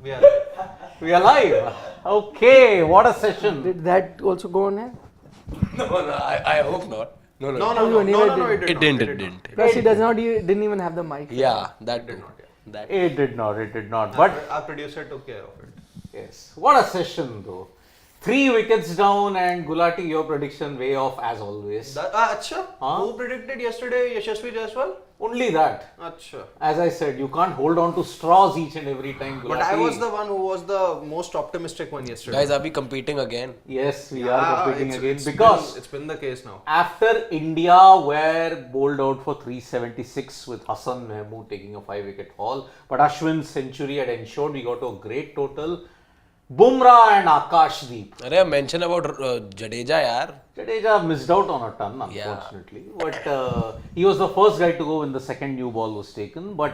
We are live. We are live. Okay, what a session. Did that also go on here? No, I hope not. No, It didn't. Plus, he didn't even have the mic. Yeah, that too. That. It did not. But Our producer took care of it. yes, what a session though. 3 wickets down and Gulati, your prediction way off as always. Acha? Huh? Who predicted yesterday Yashasvi Jaiswal? Only that. Acha. As I said, you can't hold on to straws each and every time. Gulati. But I was the one who was the most optimistic one yesterday. Guys, are we competing again? Yes, we are competing again because it's been the case now. after India were bowled out for 376 with Hassan Mahmood taking a 5-wicket haul, but Ashwin's century had ensured we got to a great total. Bumrah and Akash Deep. Arey, mention about Jadeja, yaar. Jadeja missed out on a ton, unfortunately. But he was the first guy to go when the second new ball was taken. But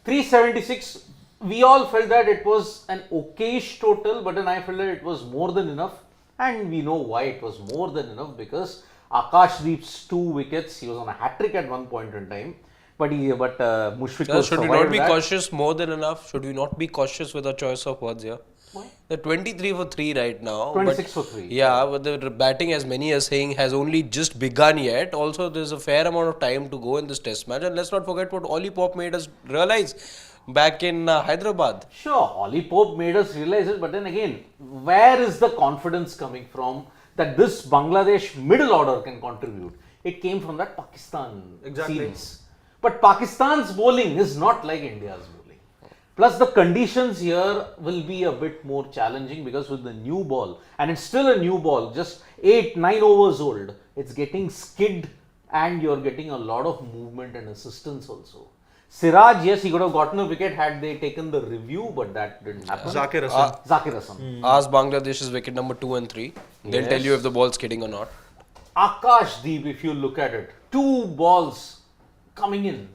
376, we all felt that it was an okayish total, but then I felt that it was more than enough. And we know why it was more than enough, because Akash Deep's 2 wickets, he was on a hat-trick at one point in time. But Mushfiq was Should we not be that. cautious more than enough? Should we not be cautious with our choice of words here? Why? They're 23 for 3 right now. 26 for 3. Yeah, but the batting, as many are saying, has only just begun yet. Also, there's a fair amount of time to go in this test match. And let's not forget what Ollie Pop made us realize back in Hyderabad. Sure, Ollie Pope made us realize it, but then again, where is the confidence coming from that this Bangladesh middle order can contribute? It came from that Pakistan series. But Pakistan's bowling is not like India's bowling. Plus, the conditions here will be a bit more challenging because with the new ball, and it's still a new ball, just 8-9 overs old, it's getting skid and you're getting a lot of movement and assistance also. Siraj, yes, he could have gotten a wicket had they taken the review, but that didn't happen. Zakir Hasan. Zakir Hasan. Ask Bangladesh's wicket number 2 and 3. They'll tell you if the ball's kidding or not. Akash Deep, if you look at it, 2 balls coming in.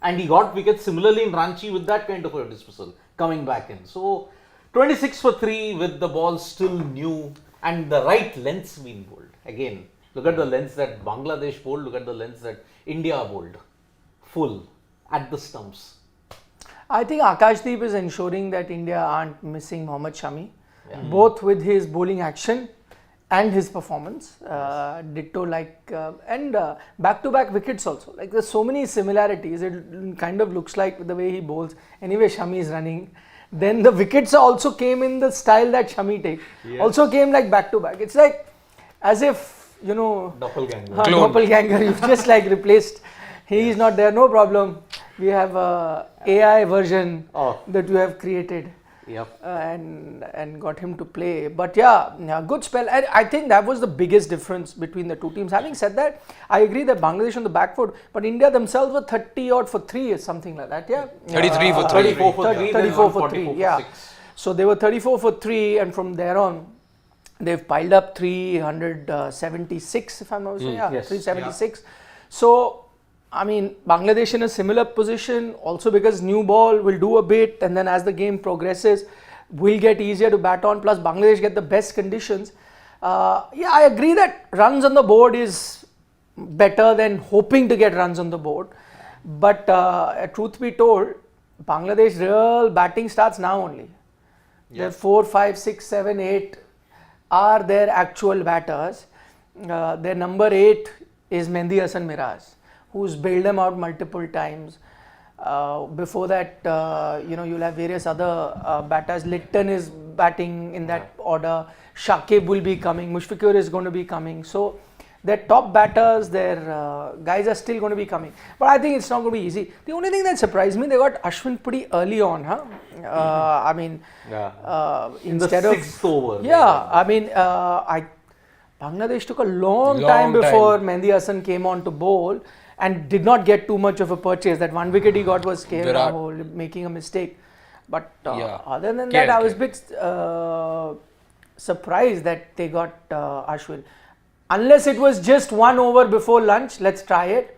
And he got wickets similarly in Ranchi with that kind of a dismissal coming back in. So 26 for 3 with the ball still new and the right lengths being bowled. Again, look at the lengths that Bangladesh bowled, look at the lengths that India bowled. Full at the stumps. I think Akash Deep is ensuring that India aren't missing Mohammad Shami, both with his bowling action and his performance. Ditto and back-to-back wickets also. Like there's so many similarities. It kind of looks like the way he bowls. Anyway, Shami is running. Then the wickets also came in the style that Shami takes. Also came like back-to-back. It's like as if, Doppelganger. Doppelganger. You've just like replaced. He is not there, no problem. We have a AI version that you have created. Yep. And got him to play. But yeah, good spell. I think that was the biggest difference between the two teams. Having said that, I agree that Bangladesh on the back foot, but India themselves were 30 odd for 3 or something like that. Yeah. 33 for 3. 34 for 3. 34 for 3. Yeah. So they were 34 for 3, and from there on, they've piled up 376, if I'm not mistaken. Yeah, yes. 376. Yeah. So, I mean, Bangladesh in a similar position, also because new ball will do a bit, and then as the game progresses, will get easier to bat on, plus Bangladesh get the best conditions. Yeah, I agree that runs on the board is better than hoping to get runs on the board. But truth be told, Bangladesh real batting starts now only. Their 4, 5, 6, 7, 8 are their actual batters. Their number 8 is Mehdi Hasan Miraj, who's bailed them out multiple times. Before that, you'll have various other batters. Litton is batting in that order. Shakib will be coming. Mushfiq is going to be coming. So their top batters, their guys are still going to be coming. But I think it's not going to be easy. The only thing that surprised me, they got Ashwin pretty early on, I mean, instead in the 6th over. Yeah, I mean, Bangladesh took a long time before Mehdi Hasan came on to bowl. And did not get too much of a purchase. That 1 wicket he got was KL Rahul making a mistake. But other than that, I was a bit surprised that they got Ashwin. Unless it was just 1 over before lunch, let's try it.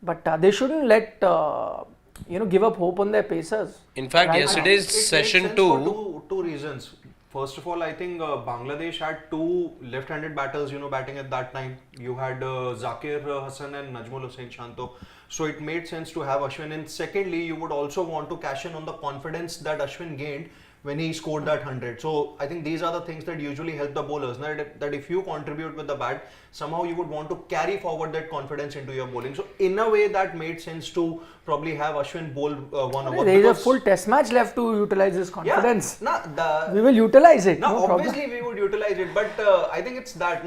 But they shouldn't let give up hope on their pacers. In fact, yesterday's session too. Two reasons. First of all, I think Bangladesh had 2 left-handed batters, batting at that time. You had Zakir Hasan and Najmul Hussain Shanto. So it made sense to have Ashwin. And secondly, you would also want to cash in on the confidence that Ashwin gained when he scored that 100. So I think these are the things that usually help the bowlers. That if you contribute with the bat, somehow you would want to carry forward that confidence into your bowling. So in a way that made sense to probably have Ashwin bowl one over. There is a full test match left to utilize this confidence. Yeah, we will utilize it. No, problem. obviously we would utilize it, but I think it's that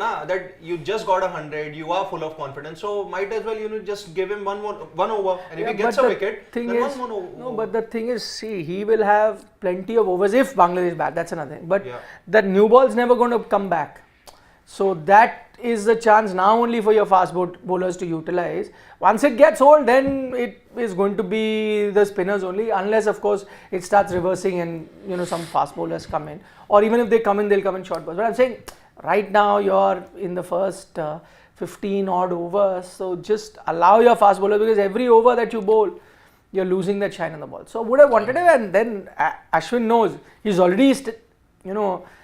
you just got 100, you are full of confidence, so might as well just give him one over, and if he gets a wicket, then one over. No, but the thing is, see, he will have plenty of overs if Bangladesh bat. That's another thing. But that new ball is never going to come back. So that is the chance now only for your fast bowlers to utilize. Once it gets old, then it is going to be the spinners only, unless of course it starts reversing and some fast bowlers come in, or even if they come in, they'll come in short balls. But I'm saying right now you're in the first 15 odd overs, so just allow your fast bowler, because every over that you bowl, you're losing that shine on the ball. So would have wanted him, and then Ashwin knows he's already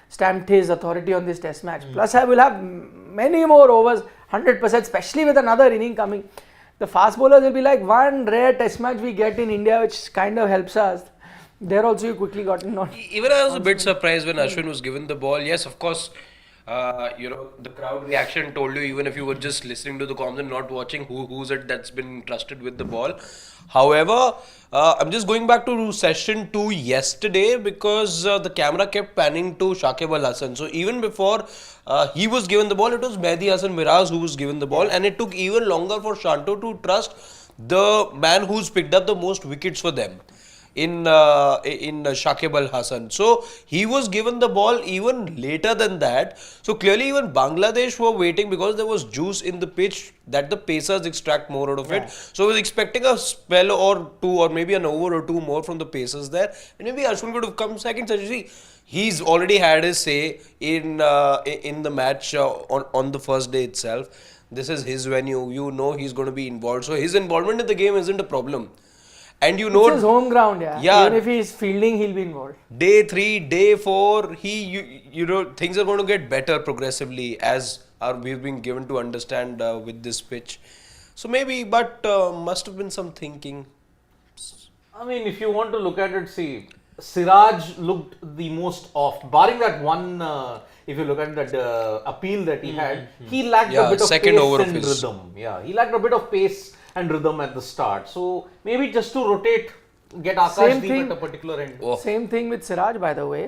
stamped his authority on this test match. Plus I will have many more overs, 100%, especially with another inning coming. The fast bowlers will be like one rare test match we get in India, which kind of helps us. There also you quickly got not. Even I was a bit surprised when Ashwin was given the ball. Yes, of course, the crowd reaction told you, even if you were just listening to the comms and not watching, who's it that's been entrusted with the ball. However, I'm just going back to session 2 yesterday, because the camera kept panning to Shakib Al Hasan. So even before he was given the ball, it was Mehdi Hasan Miraz who was given the ball, and it took even longer for Shanto to trust the man who's picked up the most wickets for them in Shakib Al Hasan. So he was given the ball even later than that. So clearly even Bangladesh were waiting, because there was juice in the pitch that the pacers extract more out of it. So I was expecting a spell or two, or maybe an over or two more from the pacers there, and maybe Ashwin could have come second. So see, he's already had his say in the match on the first day itself. This is his venue. He's going to be involved. So his involvement in the game isn't a problem. And it's his home ground, even if he's fielding, he'll be involved. Day 3, day 4, things are going to get better progressively, as we've been given to understand with this pitch. So maybe, but must have been some thinking. I mean, if you want to look at it, see, Siraj looked the most off, barring that one. If you look at that appeal that he had, he lacked a bit of second pace over and of his. rhythm. He lacked a bit of pace and rhythm at the start. So maybe just to rotate, get Akash Deep at a particular end. Same thing with Siraj, by the way.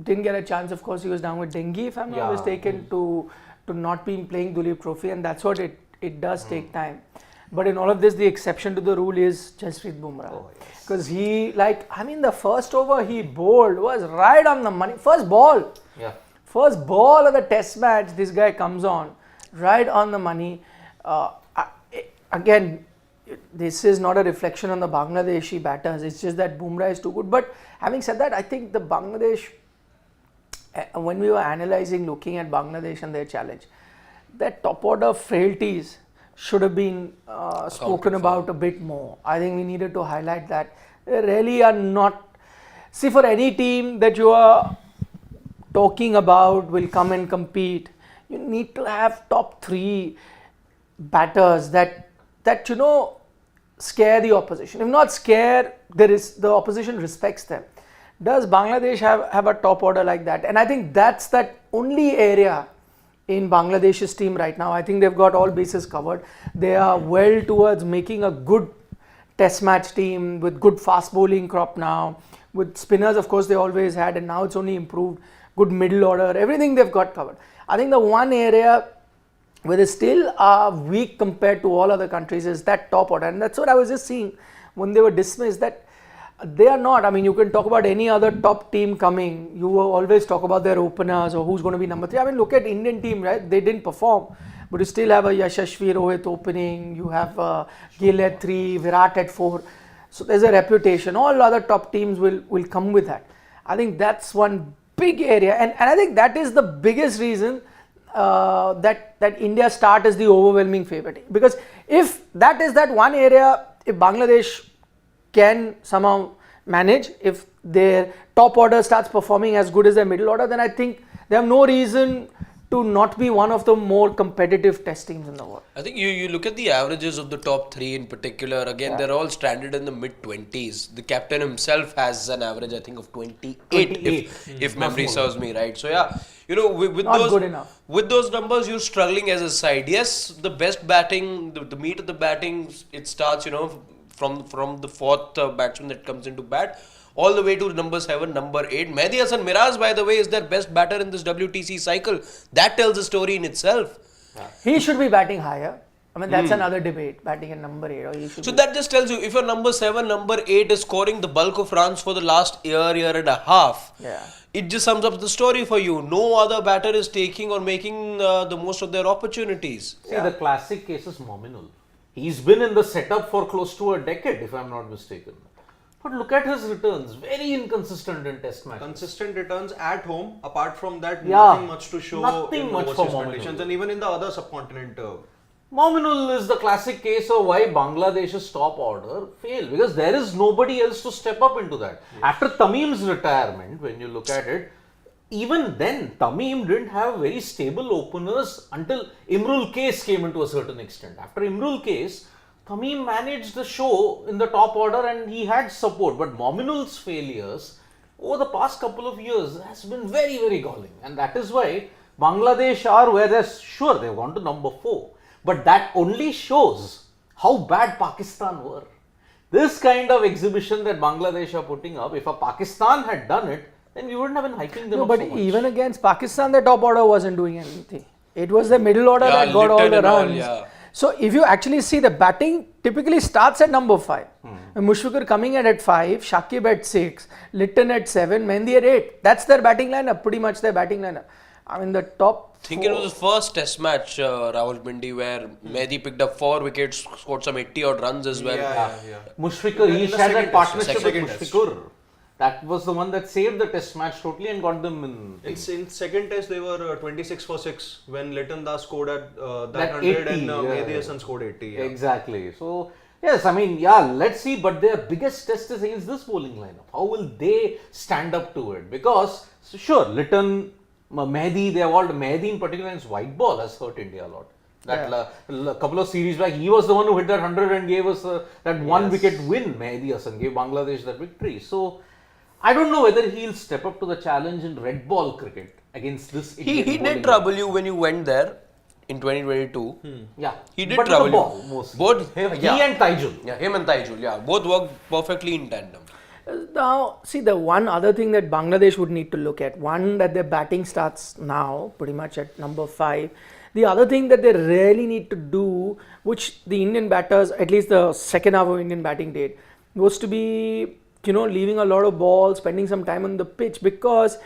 Didn't get a chance. Of course, he was down with dengue, if I'm not mistaken, to not be playing Duleep Trophy, and that's what it does take time. But in all of this, the exception to the rule is Jasprit Bumrah, because the first over he bowled was right on the money. First ball of the test match, this guy comes on right on the money. Again, this is not a reflection on the Bangladeshi batters. It's just that Bumrah is too good. But having said that, I think the Bangladesh, when we were analysing, looking at Bangladesh and their challenge, that top order frailties should have been spoken about a bit more. I think we needed to highlight that. They really are not. See, for any team that you are talking about will come and compete, you need to have top 3 batters that scare the opposition. If not scare, the opposition respects them. Does Bangladesh have a top order like that? And I think that's that only area in Bangladesh's team right now. I think they've got all bases covered. They are well towards making a good test match team with good fast bowling crop now. With spinners, of course, they always had, and now it's only improved. Good middle order, everything they've got covered. I think the one area where they still are weak compared to all other countries is that top order. And that's what I was just seeing when they were dismissed, that they are not. I mean, you can talk about any other top team coming. You will always talk about their openers or who's going to be number 3. I mean, look at Indian team, right? They didn't perform. But you still have a Yashasvi Rohit opening. You have Gill at 3, Virat at 4. So there's a reputation. All other top teams will come with that. I think that's one big area. And I think that is the biggest reason that India start as the overwhelming favourite, because if that is that one area, if Bangladesh can somehow manage, if their top order starts performing as good as their middle order, then I think they have no reason to not be one of the more competitive test teams in the world. I think you look at the averages of the top three in particular. Again, they're all stranded in the mid-20s. The captain himself has an average, I think, of 28, if memory serves me right. So yeah, you know, with Not those good enough. with those numbers, you're struggling as a side. Yes, the best batting, the meat of the batting, it starts, you know, from the fourth batsman that comes into bat, all the way to number 7, number 8. Mehdi Hasan Miraz, by the way, is their best batter in this WTC cycle. That tells a story in itself. He should be batting higher. I mean, that's another debate, batting at number 8. Or he should So be. that just tells you, if your number 7, number 8 is scoring the bulk of runs for the last year and a half, it just sums up the story for you. No other batter is taking or making the most of their opportunities. See, the classic case is Mominul. He's been in the setup for close to a decade, if I'm not mistaken. But look at his returns, very inconsistent in test matches. Consistent returns at home. Apart from that, Yeah, nothing much to show nothing in much overseas for conditions, Mominul. and even in the other subcontinent. Mominul is the classic case of why Bangladesh's top order failed, because there is nobody else to step up into that. After Tamim's retirement, when you look at it, even then Tamim didn't have very stable openers until Imrul Case came into a certain extent. After Imrul Case, Tamim managed the show in the top order and he had support, but Mominul's failures over the past couple of years has been very, very galling, and that is why Bangladesh are where they've gone to number 4. But that only shows how bad Pakistan were. This kind of exhibition that Bangladesh are putting up, if a Pakistan had done it, then we wouldn't have been hyping them No, up but so much. even against Pakistan, the top order wasn't doing anything. It was the middle order that got all Litton the and all, runs. yeah. So if you actually see, the batting typically starts at number 5. Mushfiqur coming in at 5, Shakib at 6, Litton at 7, Mehdi at 8. That's their batting lineup, pretty much their batting lineup. I mean, the top I think it was the first test match, Rahul Bindi, where Mehdi picked up 4 wickets, scored some 80 odd runs as well. Mushfiqur, he In the had second that test, partnership with second test. Mushfiqur. That was the one that saved the test match totally and got them in. In second test, they were 26 for 6 when Litton Das scored at that That 100 80, and yeah, Mehdi yeah. Hasan scored 80. Yeah. Exactly. So, yes, I mean, yeah, let's see. But their biggest test is against this bowling lineup. How will they stand up to it? Because, sure, Litton, Mehdi, they have all, Mehdi in particular, his white ball has hurt India a lot. That couple of series back, he was the one who hit that 100 and gave us that one wicket win. Mehdi Hasan gave Bangladesh that victory. So, I don't know whether he'll step up to the challenge in red ball cricket against this He Indian bowling did trouble you when you went there in 2022. Yeah, He did but trouble with the you. ball mostly. Both, He yeah. and Taijul. Yeah, him and Taijul, yeah. Both worked perfectly in tandem. Now, see, the one other thing that Bangladesh would need to look at, one, that their batting starts now, pretty much at number 5. The other thing that they really need to do, which the Indian batters, at least the second half of Indian batting did, was to be, leaving a lot of balls, spending some time on the pitch, because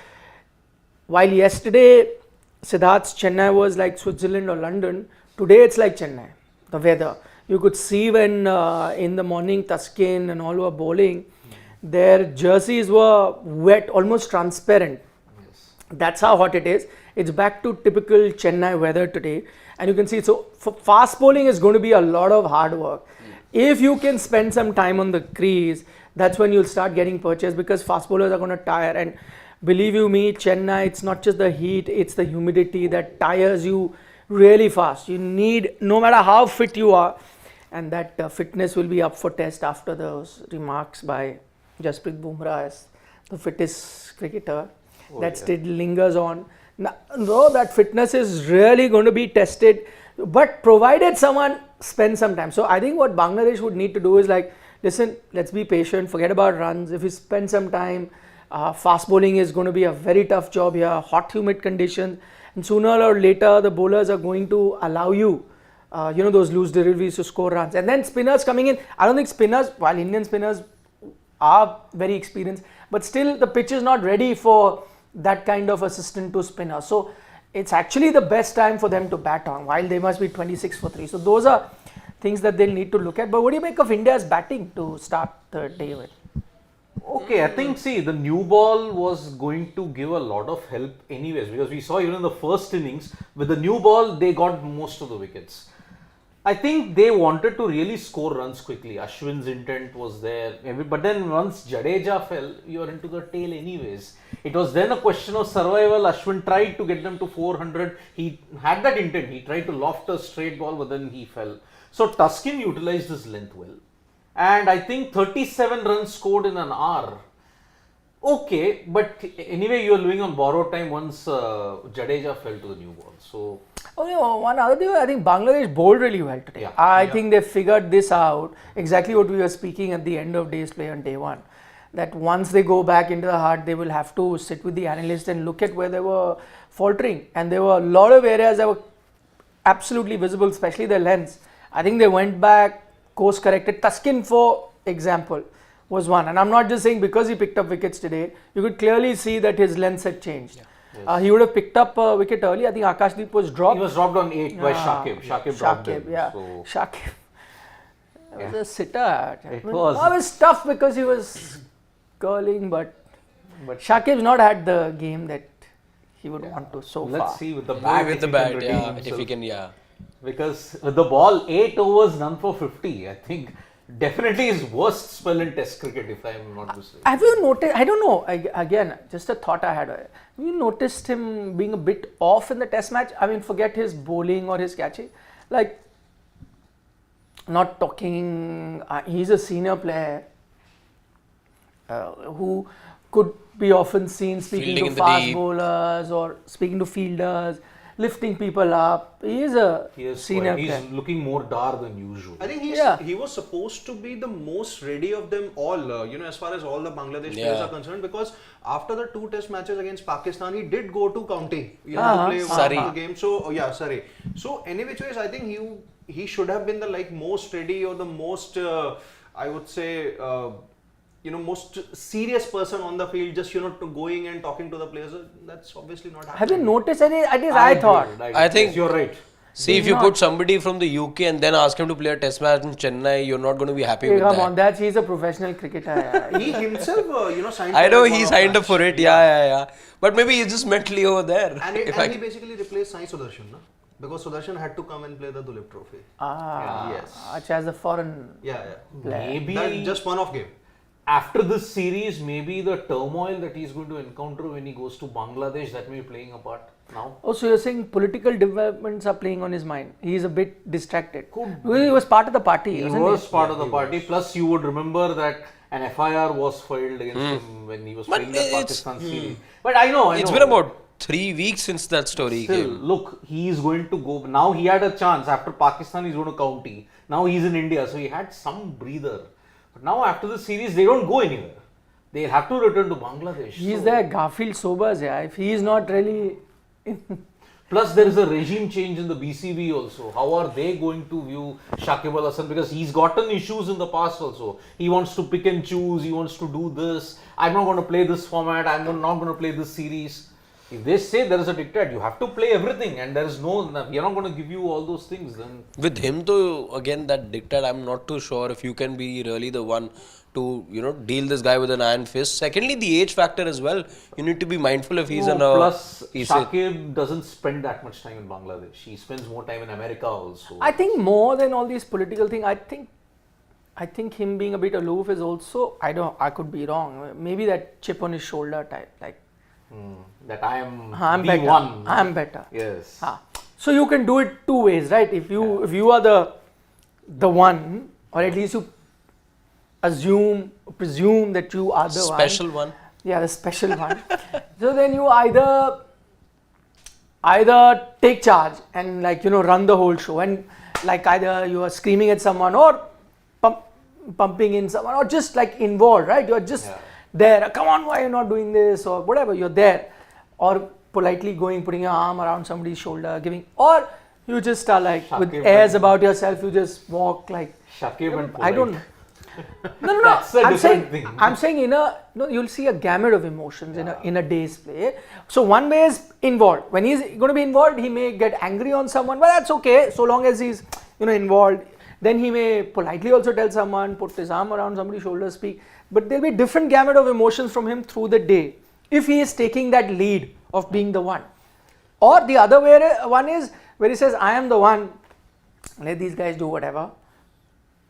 while yesterday Siddharth's Chennai was like Switzerland or London, today it's like Chennai, the weather. You could see when in the morning Taskin and all were bowling, their jerseys were wet, almost transparent. That's how hot it is. It's back to typical Chennai weather today. And you can see, so for fast bowling is going to be a lot of hard work. If you can spend some time on the crease, that's when you'll start getting purchased, because fast bowlers are going to tire. And believe you me, Chennai, it's not just the heat, it's the humidity that tires you really fast. You need, no matter how fit you are, and that fitness will be up for test after those remarks by Jasprit Bumrah as the fittest cricketer. That still lingers on. Now, no, that fitness is really going to be tested, but provided someone spends some time. So I think what Bangladesh would need to do is like, listen, let's be patient, forget about runs. If you spend some time, fast bowling is going to be a very tough job here, hot, humid conditions, and sooner or later the bowlers are going to allow you, those loose deliveries to score runs. And then spinners coming in, I don't think spinners, while Indian spinners are very experienced, but still the pitch is not ready for that kind of assistant to spinner. So it's actually the best time for them to bat on, while they must be 26 for 3. So those are things that they'll need to look at. But what do you make of India's batting to start the day with? Okay, I think, see, the new ball was going to give a lot of help anyways, because we saw even in the first innings, with the new ball, they got most of the wickets. I think they wanted to really score runs quickly. Ashwin's intent was there. But then once Jadeja fell, you're into the tail anyways. It was then a question of survival. Ashwin tried to get them to 400. He had that intent. He tried to loft a straight ball, but then he fell. So Tuskin utilized his length well. And I think 37 runs scored in an hour. Okay, but anyway, you are living on borrowed time once Jadeja fell to the new ball. So. One other thing, I think Bangladesh bowled really well today. Yeah. I think they figured this out, exactly what we were speaking at the end of day's play on day one. That once they go back into the heart, they will have to sit with the analysts and look at where they were faltering. And there were a lot of areas that were absolutely visible, especially the lengths. I think they went back, course corrected. Tuskin, for example, was one. And I'm not just saying because he picked up wickets today, you could clearly see that his lengths had changed. Yeah. Yes. He would have picked up a wicket early. I think Akash Deep was dropped. He was dropped on 8 by Shakib. Shakib dropped him. Yeah. So. Shakib. It was a sitter. It was. It was tough because he was curling, but Shakib's not had the game that he would want to so far. Let's see with the bat. With the bat, yeah. If he can, yeah. Because with the ball, 8 overs, none for 50. I think definitely his worst spell in Test cricket, if I'm not mistaken. Have you noticed? I don't know. Again, just a thought I had. Have you noticed him being a bit off in the Test match? I mean, forget his bowling or his catching. Like, not talking. He's a senior player who could be often seen speaking Fielding to fast bowlers or speaking to fielders, lifting people up. He is a senior player. He's looking more dar than usual. I think he was supposed to be the most ready of them all, as far as all the Bangladesh players are concerned, because after the 2 test matches against Pakistan, he did go to county, to play one of the game. So, Surrey. So, any which ways, I think he should have been the most ready or the most, I would say, most serious person on the field, just to going and talking to the players. That's obviously not happening. Have you noticed any? I thought. I think you're right. See, if you put somebody from the UK and then ask him to play a Test match in Chennai, you're not going to be happy with that. Come on, he's a professional cricketer. He himself, signed. I know he signed up for it. Yeah. But maybe he's just mentally over there. And he basically replaced Sai Sudarshan, no? Because Sudarshan had to come and play the Dulip Trophy. Yes. As a foreign player. Maybe just one-off game. After this series, maybe the turmoil that he's going to encounter when he goes to Bangladesh, that may be playing a part now. Oh, so you're saying political developments are playing on his mind. He is a bit distracted. Well, he was part of the party. He was part of the party. Plus, you would remember that an FIR was filed against him when he was playing the Pakistan series. But I know. It's been about 3 weeks since that story came. Look, he is going to go. Now he had a chance. After Pakistan, he's going to county. Now he's in India. So he had some breather. But now after the series, they don't go anywhere. They have to return to Bangladesh. He's there, Garfield Sobers, if he is not really... Plus there is a regime change in the BCB also. How are they going to view Shakib Al Hasan? Because he's gotten issues in the past also. He wants to pick and choose. He wants to do this. I'm not going to play this format. I'm not going to play this series. If they say there is a diktat, you have to play everything, and there is we are not going to give you all those things. Then with him, though, again, that diktat, I'm not too sure if you can be really the one to deal this guy with an iron fist. Secondly, the age factor as well. You need to be mindful if he's plus Shakib doesn't spend that much time in Bangladesh. He spends more time in America also. I think more than all these political things, I think him being a bit aloof is also, I could be wrong. Maybe that chip on his shoulder type, like. That I'm better. one. I'm better. Yes. So you can do it 2 ways, right? If you are the one, or at least you presume that you are the special one. Yeah, the special one. So then you either take charge and run the whole show, and either you are screaming at someone or pumping in someone, or just involved, right? You're just there, come on, why are you not doing this, or whatever, you're there, or politely putting your arm around somebody's shoulder, or you just are with airs about yourself, you just walk Shakib and polite. I don't know. No. That's a different thing. I'm saying you'll see a gamut of emotions in a day's play. So one way is involved. When he's going to be involved, he may get angry on someone, but that's okay, so long as he's involved. Then he may politely also tell someone, put his arm around somebody's shoulder, speak. But there'll be different gamut of emotions from him through the day, if he is taking that lead of being the one. Or the other way, one is where he says, I am the one, let these guys do whatever.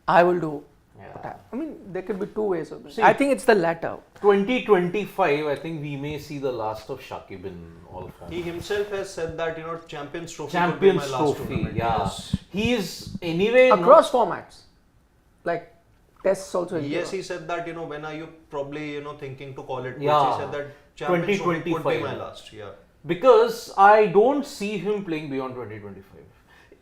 I will do. Yeah. I mean, there could be two ways of it. See, I think it's the latter. 2025, I think we may see the last of Shakib in all form. He himself has said that, Champions Trophy Champions could be my last Trophy, tournament. yeah. Yes. He is anyway Across formats. Like tests also. Yes, he said that, when are you probably, thinking to call it quits? Yeah. He said that Champions Trophy could be 2025. my last. Yeah. because I don't see him playing beyond 2025.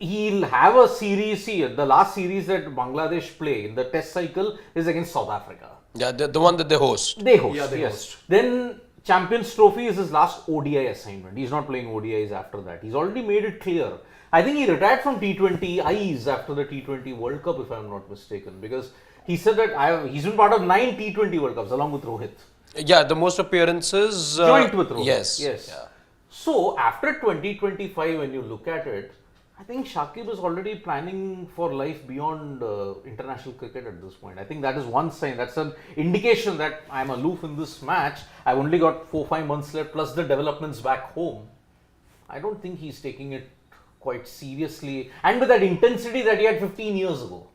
He'll have a series here. The last series that Bangladesh play in the test cycle is against South Africa. Yeah, the one that they host. They host, Yeah, they yes. host. Then Champions Trophy is his last ODI assignment. He's not playing ODIs after that. He's already made it clear. I think he retired from T20Is after the T20 World Cup, if I'm not mistaken, because he said that he's been part of 9 T20 World Cups along with Rohit. Yeah, the most appearances. Joint with Rohit. Yes. Yes. Yeah. So after 2025, when you look at it, I think Shakib is already planning for life beyond international cricket at this point. I think that is one sign. That's an indication that I'm aloof in this match. I've only got 4-5 months left plus the developments back home. I don't think he's taking it quite seriously and with that intensity that he had 15 years ago.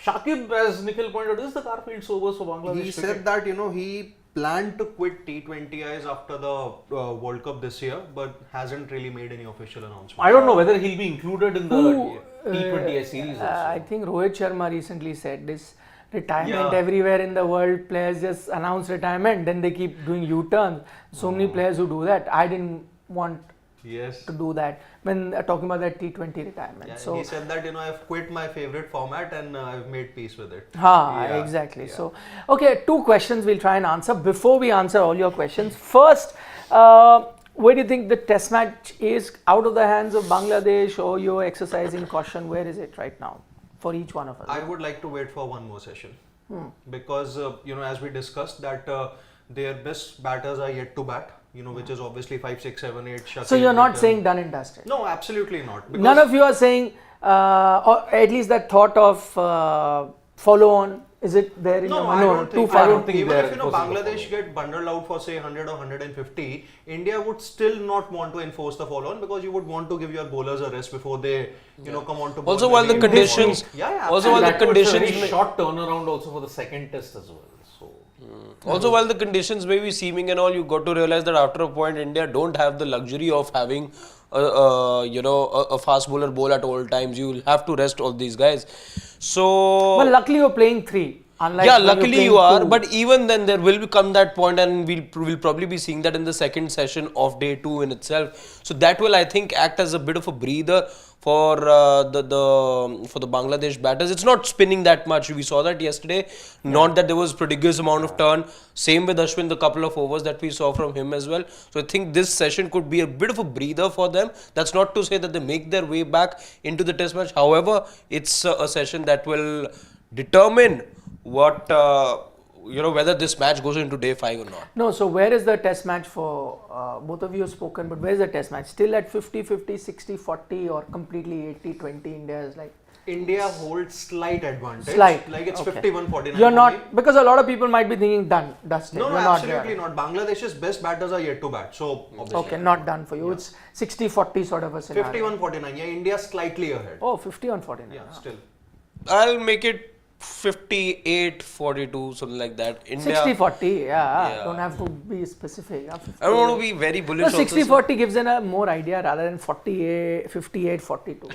Shakib, as Nikhil pointed out, is the Garfield overs for Bangladesh. He said that, he planned to quit T20Is after the World Cup this year, but hasn't really made any official announcement. I don't know whether he'll be included in the Who, T20I series also. I think Rohit Sharma recently said this. Retirement Yeah. everywhere in the world, players just announce retirement, then they keep doing U-turns. So many players who do that. I didn't want Yes. to do that when talking about that T20 retirement. Yeah, so he said that, I've quit my favorite format and I've made peace with it. Ha, Yeah, exactly. yeah. So, okay, 2 questions we'll try and answer. Before we answer all your questions, first, where do you think the test match is? Out of the hands of Bangladesh, or you're exercising caution? Where is it right now for each one of us? I would like to wait for one more session because, as we discussed, that their best batters are yet to bat, which is obviously 5, 6, 7, 8. So you're not Shakib, saying done and dusted? No, absolutely not. Because None of you are saying, or at least that thought of follow on, is it there in No, your I mind? don't think. I don't think even they're if enforcing the Bangladesh follow-on. get bundled out for say 100 or 150, India would still not want to enforce the follow-on because you would want to give your bowlers a rest before they, come on to. bowl Also, while the again. conditions, Yeah, also while the That was a conditions, very short turnaround also for the second test as well. So also while the conditions may be seeming and all, you got to realize that after a point, India don't have the luxury of having a fast bowler bowl at all times. You will have to rest all these guys. So But luckily you're playing 3. Unlike yeah, when you're luckily playing you are, 2. but even then there will come that point, and we'll probably be seeing that in the second session of day 2 in itself. So that will, I think, act as a bit of a breather for the Bangladesh batters. It's not spinning that much. We saw that yesterday. Not that there was prodigious amount of turn. Same with Ashwin, the couple of overs that we saw from him as well. So I think this session could be a bit of a breather for them. That's not to say that they make their way back into the test match. However, it's a session that will determine what whether this match goes into day 5 or not. No, so where is the test match for both of you have spoken, but where is the test match? Still at 50-50, 60-40 or completely 80-20? India is like India holds slight advantage. Slight, Like it's okay. 51-49. you're only. not, because a lot of people might be thinking done, dusted. No, You're not absolutely there. not. Bangladesh's best batters are yet to bat. So obviously. Okay, not done for you. It's 60-40 sort of a scenario. 51-49. Yeah, India slightly ahead. Oh, 50-49. Yeah, still. I'll make it 58-42, something like that. India. 60-40, Yeah. don't have to be specific. Yeah, I don't want to be very bullish. no, 60-40 gives in a more idea rather than 58-42.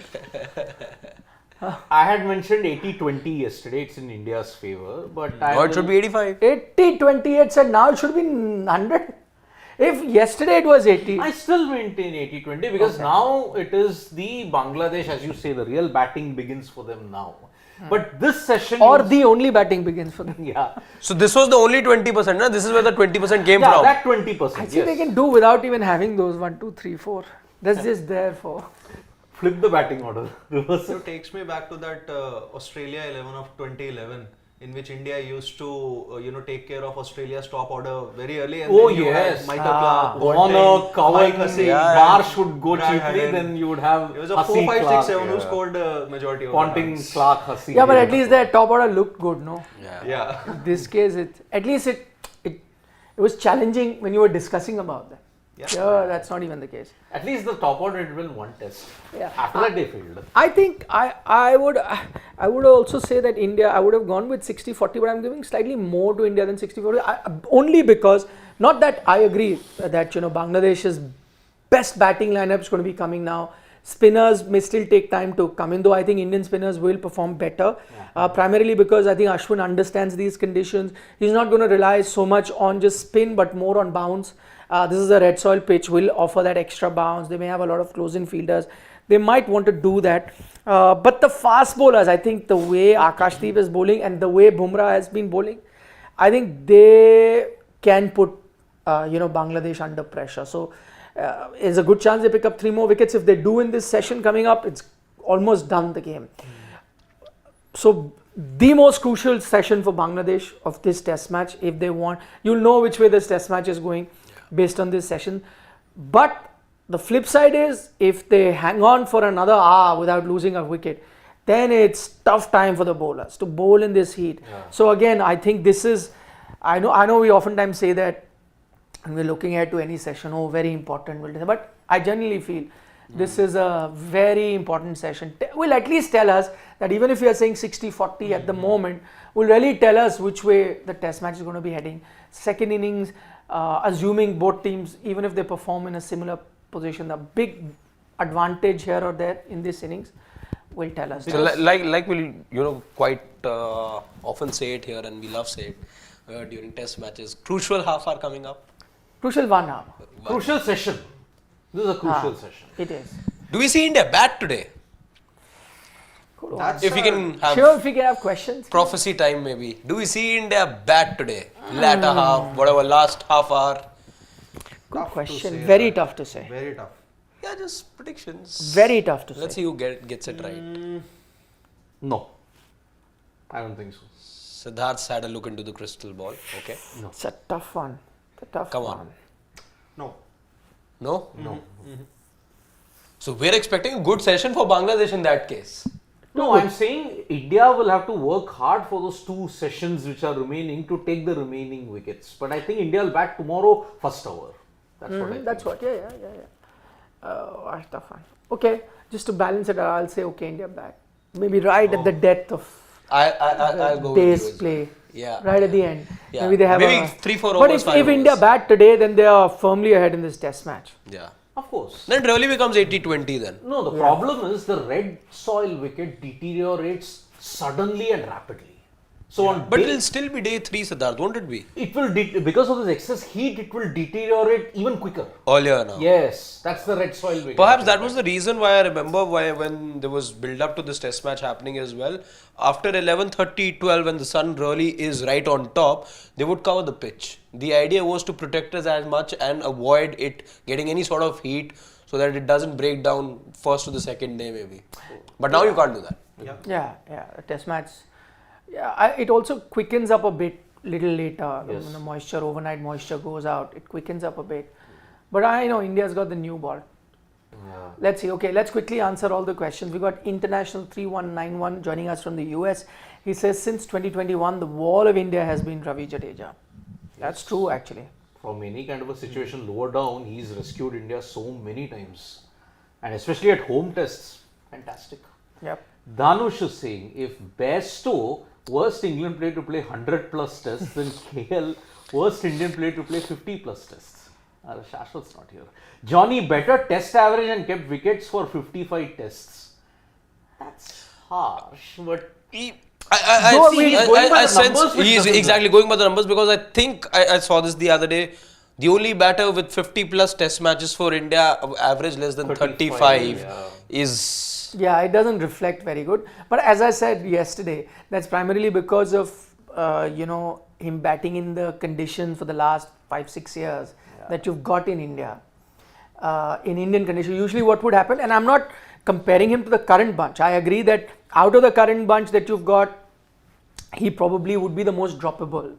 I had mentioned 80-20 yesterday. It's in India's favor, but No, it should be 85. 80-28 said now it should be 100. If yesterday it was 80. I still maintain 80-20 because now it is the Bangladesh, as you say, the real batting begins for them now. But this session Or the only batting begins for them. yeah, So this was the only 20%. No? This is where the 20% came yeah, from. that 20%. I think they can do without even having those 1, 2, 3, 4. That's just there for. flip the batting order. Reverse So it. takes me back to that Australia 11 of 2011, in which India used to take care of Australia's top order very early. And Oh then you yes, had Michael Clark, Warner, Mike Cowan, Hussey, Marsh would go Brad cheaply. Haddon. Then you would have It was a Hussey, 4, 5, 6, Clark, 7 who yeah. scored the majority of the Ponting, runs. Clark, Hussey. Yeah, but at least their top order looked good, no? Yeah. In this case, it was challenging when you were discussing about that. Yeah, that's not even the case. At least the top order did win one test. Yeah. After that they failed. I think I would also say that India, I would have gone with 60-40, but I'm giving slightly more to India than 60-40. Only because, not that I agree that Bangladesh's best batting lineup is going to be coming now. Spinners may still take time to come in, though I think Indian spinners will perform better. Primarily because I think Ashwin understands these conditions. He's not going to rely so much on just spin, but more on bounce. This is a red soil pitch, will offer that extra bounce. They may have a lot of close-in fielders. They might want to do that. But the fast bowlers, I think the way Akash Deep is bowling and the way Bumrah has been bowling, I think they can put Bangladesh under pressure. So there's a good chance they pick up 3 more wickets. If they do in this session coming up, it's almost done the game. So the most crucial session for Bangladesh of this test match, if they want, you'll know which way this test match is going based on this session. But the flip side is, if they hang on for another hour without losing a wicket, then it's tough time for the bowlers to bowl in this heat. So again, I think this is, I know we oftentimes say that and we're looking ahead to any session, very important, but I genuinely feel this is a very important session. Will at least tell us that even if we are saying 60-40 at the moment, will really tell us which way the test match is going to be heading. Second innings, assuming both teams, even if they perform in a similar position, the big advantage here or there in this innings will tell us. So like we'll quite often say it here, and we love say it during test matches. Crucial half hour coming up. Crucial 1 hour. Crucial session. This is a crucial session. It is. Do we see India bat today? If we can have if we can have questions. prophecy time, maybe. Do we see India bat today? Latter half, whatever, last half hour. Good question. Very tough to say. Very tough. Yeah, just predictions. Very tough to say. Let's see who gets it right. No. I don't think so. Siddharth's had a look into the crystal ball. Okay. No. It's a tough one. It's a tough Come one. on. No. No? No. So we're expecting a good session for Bangladesh in that case. No, I'm saying India will have to work hard for those 2 sessions which are remaining to take the remaining wickets. But I think India will bat tomorrow first over. That's what I think. That's what, yeah. Tough one. Okay, just to balance it out, I'll say okay, India back. Maybe right at the death of I'll go day's with you. play. Yeah. Right at the end. Yeah. Maybe they have Maybe 3-4 But overs, if 5 India overs. bat today, then they are firmly ahead in this test match. Yeah. Of course. Then it really becomes 80-20 then. No, the problem is the red soil wicket deteriorates suddenly and rapidly. So on But day, it'll still be day 3, Siddharth, won't it be? it will because of this excess heat, it will deteriorate even quicker. All year now. Yes, that's the red soil wicket. Perhaps that was the reason why I remember when there was build up to this test match happening as well. After 11:30, 12, when the sun really is right on top, they would cover the pitch. The idea was to protect us as much and avoid it getting any sort of heat so that it doesn't break down first to the second day maybe. But now you can't do that. Yeah. A test match. Yeah, it also quickens up a bit little later. Yes. When the moisture, overnight moisture goes out, it quickens up a bit. But I know India's got the new ball. Yeah. Let's see. Okay, let's quickly answer all the questions. We got International 3191 joining us from the US. He says since 2021, the wall of India has been Ravi Jadeja. That's true, actually. From any kind of a situation lower down, he's rescued India so many times. And especially at home tests. Fantastic. Yep. Danush is saying if Bairstow, worst England player to play 100 plus tests, then KL, worst Indian player to play 50 plus tests. Shashwat's not here. Johnny, better test average and kept wickets for 55 tests. That's harsh, but I sense numbers which he's doesn't exactly going by the numbers because I think I saw this the other day. The only batter with 50 plus test matches for India, average less than 35, yeah. is... Yeah, it doesn't reflect very good. But as I said yesterday, that's primarily because of him batting in the conditions for the last 5-6 years that you've got in India. In Indian conditions, usually what would happen, and I'm not comparing him to the current bunch. I agree that out of the current bunch that you've got, he probably would be the most droppable.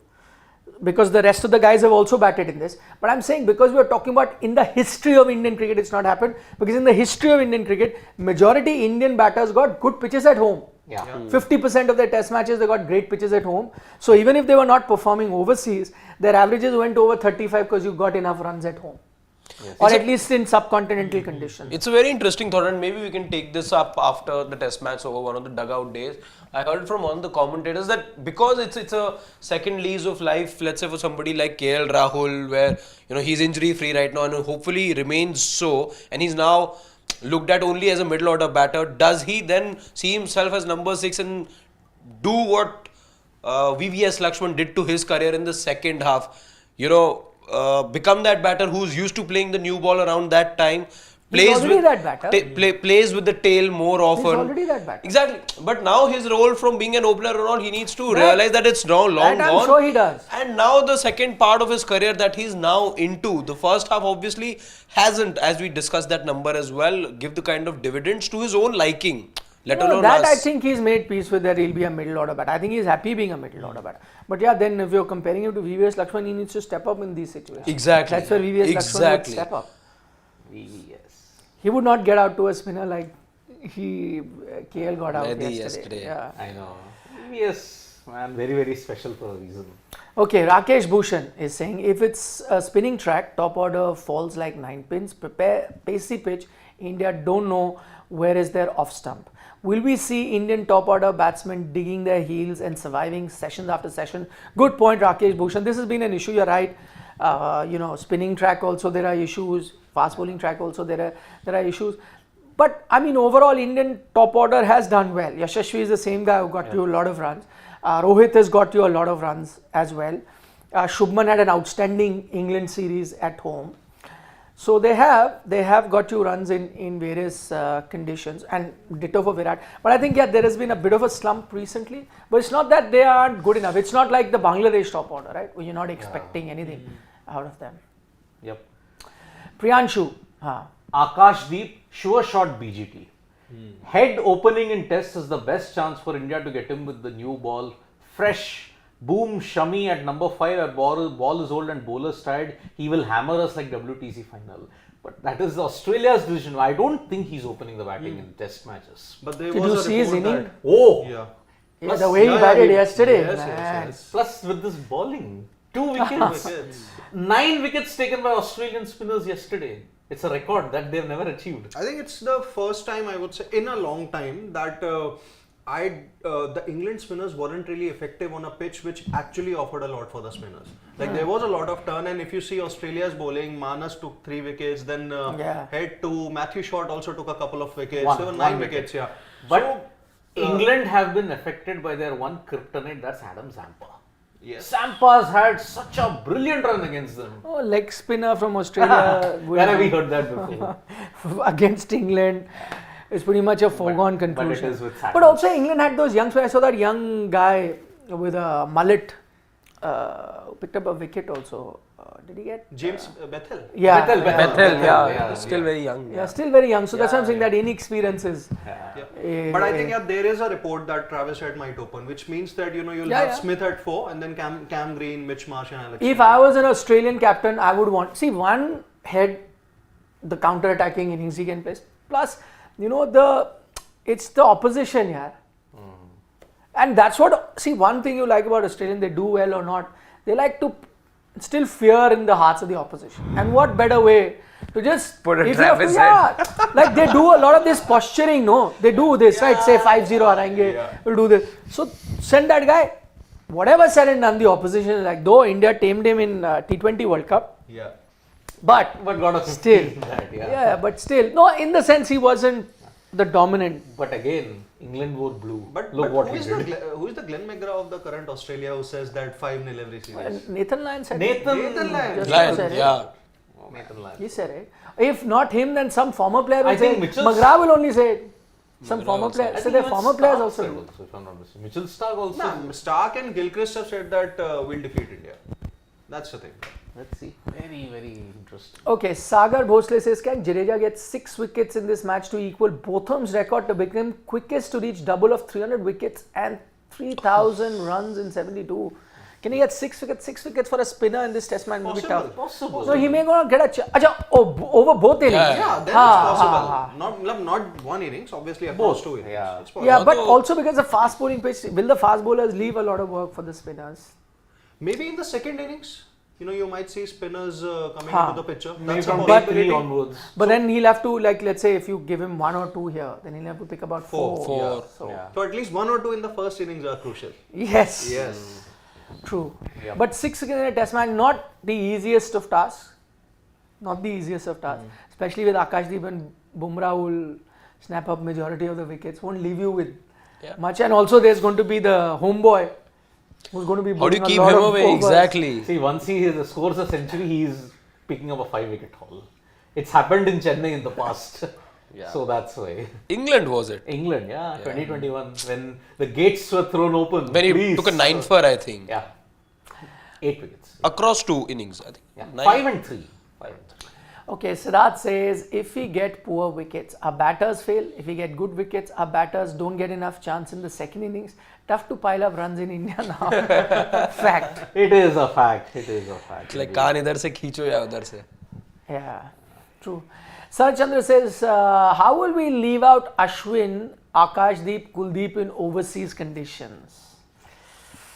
Because the rest of the guys have also batted in this. But I'm saying because we are talking about in the history of Indian cricket, it's not happened. Because in the history of Indian cricket, majority Indian batters got good pitches at home. 50% of their test matches, they got great pitches at home. So even if they were not performing overseas, their averages went over 35 because you got enough runs at home. or at least in subcontinental conditions. It's a very interesting thought, and maybe we can take this up after the test match over one of the dugout days. I heard from one of the commentators that because it's a second lease of life, let's say for somebody like KL Rahul, where he's injury free right now and hopefully remains so, and he's now looked at only as a middle order batter. Does he then see himself as number 6 and do what VVS Lakshman did to his career in the second half? Become that batter who's used to playing the new ball around that time. He's already that batter. Plays with the tail more often. He's already that batter. Exactly. But now his role from being an opener and all, he needs to realize that it's now long that gone. I'm sure he does. And now the second part of his career that he's now into. The first half obviously hasn't, as we discussed that number as well, give the kind of dividends to his own liking. Let alone that us. I think he's made peace with that he'll be a middle order batter. I think he's happy being a middle order batter. But yeah, then if you're comparing him to VVS Lakshman, he needs to step up in these situations. Exactly. That's where VVS Lakshman would step up. Yes. He would not get out to a spinner like KL got out yesterday. Yeah. I know. Yes, man, very, very special for a reason. Okay, Rakesh Bhushan is saying if it's a spinning track, top order falls like 9 pins, prepare pacey pitch, India don't know where is their off stump. Will we see Indian top order batsmen digging their heels and surviving sessions after session? Good point, Rakesh Bhushan. This has been an issue, you're right. Spinning track also there are issues, fast bowling track also there are issues. But I mean, overall, Indian top order has done well. Yashasvi is the same guy who got you a lot of runs. Rohit has got you a lot of runs as well. Shubman had an outstanding England series at home. So they have got you runs in various conditions, and ditto for Virat. But I think there has been a bit of a slump recently. But it's not that they aren't good enough. It's not like the Bangladesh top order, right? Where you're not expecting anything out of them. Yep. Priyanshu. Akash Deep, sure shot BGT. Head opening in test is the best chance for India to get him with the new ball. Fresh. Boom Shami at number 5, a ball is old and bowlers tired. He will hammer us like WTC final. But that is Australia's decision. I don't think he's opening the batting in test matches. But there Did was you a see his report inning? that- Oh! Yeah. Yeah, the way he batted yesterday. Yes, man. yes. Plus with this bowling, 2 wickets. 9 wickets taken by Australian spinners yesterday. It's a record that they've never achieved. I think it's the first time, I would say, in a long time that the England spinners weren't really effective on a pitch which actually offered a lot for the spinners. Like there was a lot of turn, and if you see Australia's bowling, Manas took 3 wickets, then Head 2, Matthew Short also took a couple of wickets. There were 9 wickets, yeah. But England have been affected by their one kryptonite, that's Adam Zampa. Yes. Sampa's had such a brilliant run against them. Oh, leg spinner from Australia. Where have we heard that before? Against England. It's pretty much a foregone conclusion. But it is with sadness. But also England had those young players. I saw that young guy with a mullet who picked up a wicket also. Did he get? James Bethel. Yeah. Bethel, yeah. still very young. Yeah, still very young. So that's why I'm saying that inexperience is. Yeah. But I think there is a report that Travis Head might open, which means that you'll have Smith at 4 and then Cam Green, Mitch Marsh and Alex. If I was an Australian captain, I would want one Head, the counter-attacking innings he can play. Plus, it's the opposition, yeah. And that's what, one thing you like about Australian, they do well or not, they like to still fear in the hearts of the opposition. And what better way to just put a if trap you have to, inside. like they do a lot of this posturing, no? They do this, right? Say 5-0 arenge, we'll do this. So send that guy. Whatever said and done, the opposition is like, though India tamed him in T20 World Cup. Yeah. But got a Still, that, but still, no, in the sense he wasn't the dominant. But again, England wore blue. But look what who he is did. who is the Glenn McGrath of the current Australia who says that 5-0 every series? Nathan Lyon said Nathan Lyon. Just Lion, said it. yeah. Nathan Lyon. He said it. If not him, then some former player will I say think it. Mitchell- McGrath will only say it. Some McGrath former will say players. it. So their even former players Stark also said do. also, if I'm not mistaken. Mitchell Stark also. Nah, Stark and Gilchrist have said that we'll defeat India. That's the thing. Let's see. Very, very interesting. Okay, Sagar Bhosle says, can Jadeja get 6 wickets in this match to equal Botham's record to become quickest to reach double of 300 wickets and 3,000 runs in 72? Can he get 6 wickets? 6 wickets for a spinner in this test match will be tough. Possible. So he may gonna get a over both innings. Yeah, then it's possible. Not one innings, obviously across 2 innings. Yeah. It's possible. Yeah, but also because the fast bowling pitch, will the fast bowlers leave a lot of work for the spinners? Maybe in the second innings. you might see spinners coming Huh. into the picture. Maybe That's a from day possibility. 3 onwards. But then he'll have to, like, let's say if you give him 1 or 2 here, then he'll have to pick about 4. Four. Yeah. So, Yeah. So at least 1 or 2 in the first innings are crucial. yes. Yes. True. Yep. But 6 in a test match, not the easiest of tasks. Not the easiest of tasks. Especially with Akash Deep and Bumrah will snap up majority of the wickets. Won't leave you with Yeah. much. And also there's going to be the homeboy who's going to be How do you bowling keep a lot him of away? overs. Exactly. See, once he scores a century, he's picking up a 5-wicket haul. It's happened in Chennai in the past. Yeah. So that's why. England was it? England, 2021, when the gates were thrown open. When he please. took a 9 for, I think. Yeah. 8 wickets. Across 2 innings, I think. Yeah. 9. 5 and 3. 5 and 3. Okay, Siddharth says if we get poor wickets, our batters fail. If we get good wickets, our batters don't get enough chance in the second innings. Tough to pile up runs in India now. Fact. It is a fact. It is a fact. It's like कान इधर से खींचो या उधर से. Yeah, true. Sar Chandra says, how will we leave out Ashwin, Akash Deep, Kuldeep in overseas conditions?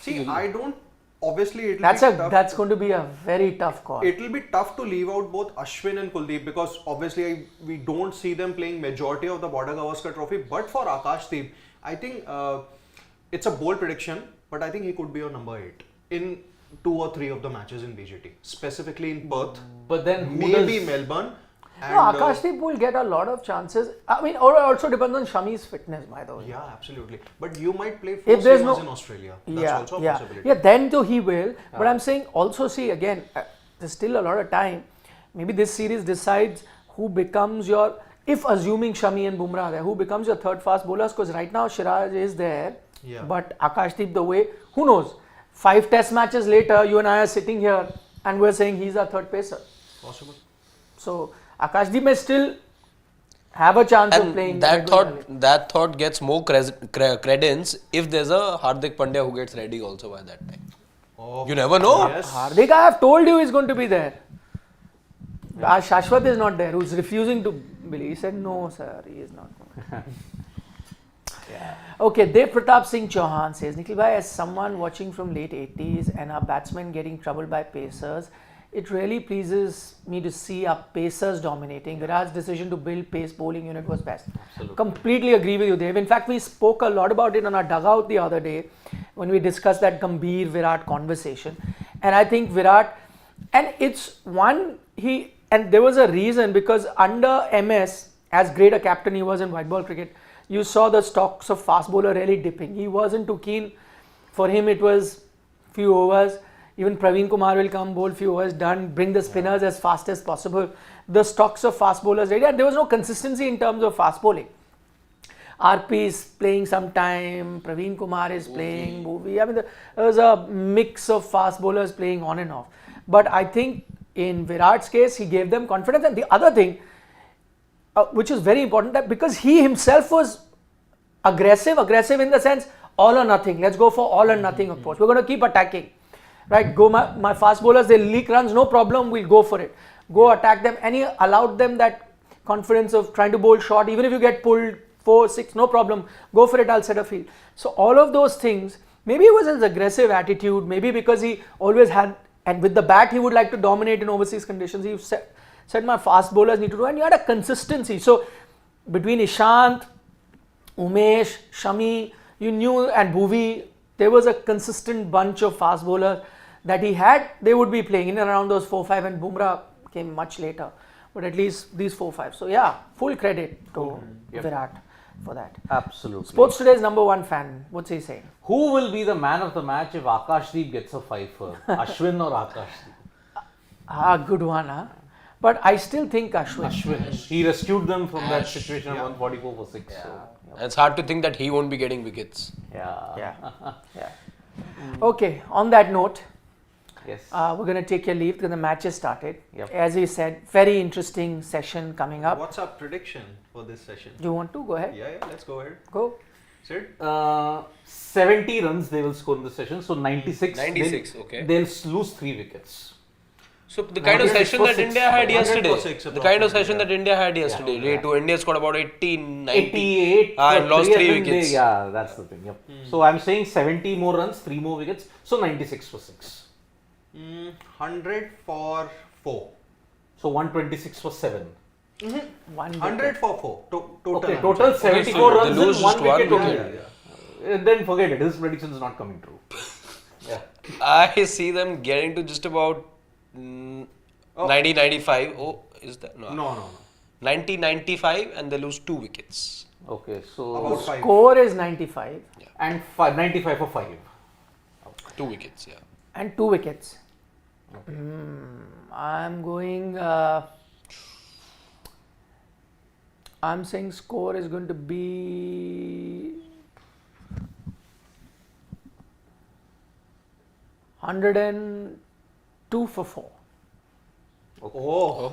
See, I don't. Obviously, it'll be tough. That's going to be a very tough call. It will be tough to leave out both Ashwin and Kuldeep because obviously we don't see them playing majority of the Border Gavaskar Trophy. But for Akash Deep, I think it's a bold prediction, but I think he could be on number 8 in 2 or 3 of the matches in BGT, specifically in Perth, But then who maybe does- Melbourne. And, No, Akash Deep will get a lot of chances. I mean, or also depends on Shami's fitness, by the way. Yeah, absolutely. But you might play 4 If there's series no- in Australia. That's also a possibility. Yeah, then too he will. But I'm saying also see again, there's still a lot of time. Maybe this series decides who becomes your, if assuming Shami and Bumrah are there, who becomes your third fast bowlers, because right now Shiraj is there. Yeah. But Akash Deep the way, who knows? 5 test matches later, you and I are sitting here and we're saying he's our third pacer. Possible. So Akash Deep may still have a chance of playing. And that regularly. that thought gets more credence if there's a Hardik Pandya who gets ready also by that time. Oh, You never know. Yes. Hardik, I have told you he's going to be there. Shashwat is not there, who's refusing to believe. He said, no, sir, he is not going. Okay, Dev Pratap Singh Chauhan says, Nikhil bhai, as someone watching from late 80s and our batsmen getting troubled by pacers, it really pleases me to see our pacers dominating. Virat's decision to build pace bowling unit was best. Absolutely. Completely agree with you, Dev. In fact, we spoke a lot about it on our dugout the other day when we discussed that Gambhir Virat conversation. And I think Virat, and it's one, and there was a reason because under MS, as great a captain he was in white ball cricket, you saw the stocks of fast bowler really dipping. He wasn't too keen. For him, it was few overs. Even Praveen Kumar will come, bowl few overs, done, bring the spinners as fast as possible. The stocks of fast bowlers ready, and there was no consistency in terms of fast bowling. RP is playing sometime, Praveen Kumar is playing, Bhuvi. I mean, there was a mix of fast bowlers playing on and off. But I think in Virat's case, he gave them confidence. And the other thing, which is very important, that because he himself was aggressive in the sense all or nothing. Let's go for all or nothing approach. We're going to keep attacking. Right, go my fast bowlers, they leak runs, no problem, we'll go for it. Go attack them, and he allowed them that confidence of trying to bowl short, even if you get pulled 4, 6, no problem, go for it, I'll set a field. So all of those things, maybe it was his aggressive attitude, maybe because he always had, and with the bat he would like to dominate in overseas conditions, he said my fast bowlers need to do, and you had a consistency. So between Ishant, Umesh, Shami, you knew, and Bhuvi, there was a consistent bunch of fast bowlers that he had. They would be playing in and around those 4-5, and Bumrah came much later. But at least these 4-5. So yeah, full credit to Virat for that. Absolutely. Sports Today's number 1 fan. What's he saying? Who will be the man of the match if Akash Deep gets a 5-4? Ashwin or Akash Deep? Good one, huh? But I still think Ashwin. Ashwin. He rescued them from that situation of 144 for 6. So, And it's hard to think that he won't be getting wickets. yeah. Yeah. Okay, on that note, Yes. we're going to take your leave because the match has started. Yep. As we said, very interesting session coming up. What's our prediction for this session? Do you want to? Go ahead. Yeah, let's go ahead. Go. Sid? 70 runs they will score in the session. So 96. 96, okay. They'll lose 3 wickets. So the kind of 100 session for that 6. India had 100 yesterday, for 6 the kind of approximately, session that India had yesterday, to India scored about 18, 90, 88 and for lost 3 and then wickets. Yeah, that's the thing. Yep. So I'm saying 70 more runs, 3 more wickets. So 96 for 6. 100 for 4. So 126 for 7. 100 for 4. Total. Okay, 100. total 74 they runs lose and just 1 one wicket only. wicket. Then forget it. His prediction is not coming true. Yeah. I see them getting to just about 90, 95. Oh, is that? No. 90, 95 and they lose 2 wickets. Okay, so About 5. Score is 95 and 95 for 5. 2 wickets, yeah. and 2 wickets. I'm going. I'm saying score is going to be 102 for 4. Oh.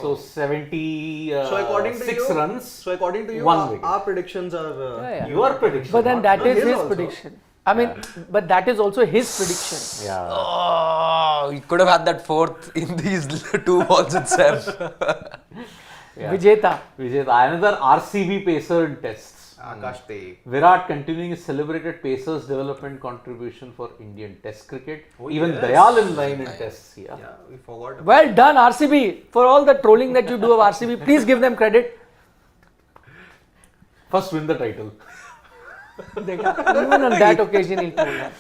So 76 So according to you, runs. So according to you, one wicket. our predictions are. Yeah. Your prediction. But then not that is his his also. prediction. I mean, but that is also his prediction. Yeah. Oh, you could have had that 4th in these 2 balls itself. Yeah. Vijeta. Vijay, another RCB pacer in tests. Akash Deep. Virat continuing his celebrated Pacers development contribution for Indian Test cricket. Oh, Even yes. Dayal in line in tests here. Yeah, we forgot. Well done, RCB. For all the trolling that you do of RCB, please give them credit. First win the title. Even on that occasion, he told that.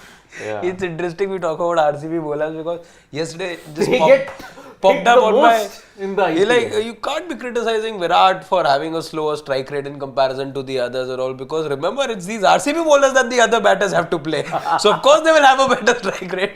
Yeah. It's interesting we talk about RCB bowlers because yesterday just They get popped hit up the on my. most in the You're like, IPL. you can't be criticizing Virat for having a slower strike rate in comparison to the others or all because remember it's these RCB bowlers that the other batters have to play. So of course they will have a better strike rate.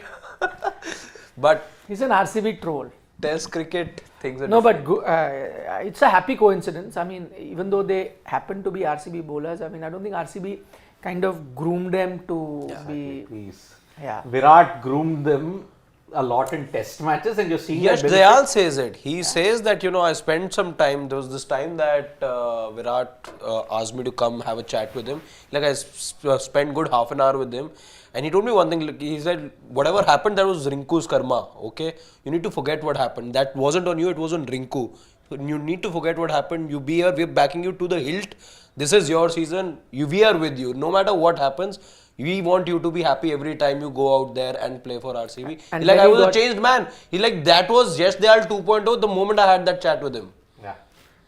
But He's an RCB troll. Test cricket things are No, different. but it's a happy coincidence. I mean, even though they happen to be RCB bowlers, I mean, I don't think RCB kind of groomed them to be. Please. Yeah. Virat groomed them a lot in test matches and you're seeing Yes, that benefit. Dayal says it. He says that, I spent some time, there was this time that Virat asked me to come have a chat with him. Like I spent good half an hour with him. And he told me one thing, like, he said, whatever happened, that was Rinku's karma, okay? You need to forget what happened. That wasn't on you, it was on Rinku. You need to forget what happened. You be here, we're backing you to the hilt. This is your season. We are with you. No matter what happens, we want you to be happy every time you go out there and play for RCB. And He's like, then I he was a got- changed man. He's like, that was Yes Dayal 2.0 the moment I had that chat with him. Yeah.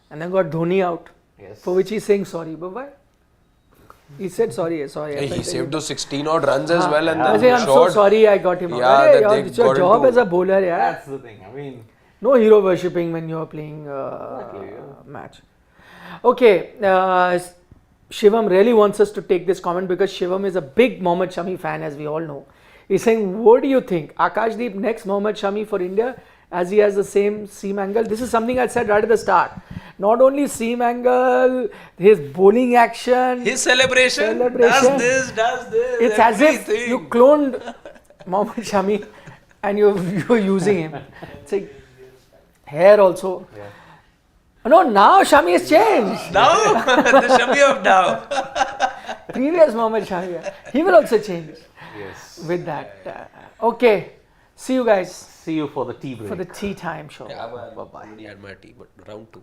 And then got Dhoni out. Yes. For which he's saying sorry. But why? He said sorry. I He felt saved those 16 odd runs as well and I then say, I'm so short. sorry I got him out. Yeah, Arey, that they it's your got job into- as a bowler, yeah. That's the thing. I mean, No hero worshipping when you're playing match. Okay, Shivam really wants us to take this comment because Shivam is a big Mohammad Shami fan, as we all know. He's saying, what do you think? Akash Deep next Mohammad Shami for India, as he has the same seam angle? This is something I said right at the start. Not only seam angle, his bowling action. His celebration, Celebration. does this, It's as if everything. you cloned Mohammad Shami and you're using him. It's like hair also. yeah. No, now Shami has changed. Now, the Shami of now. Previous Mohammad Shami, he will also change Yes. with that. Okay, see you guys See you for the tea break. for the tea time show. Yeah, I've Bye-bye. already had my tea, but round 2.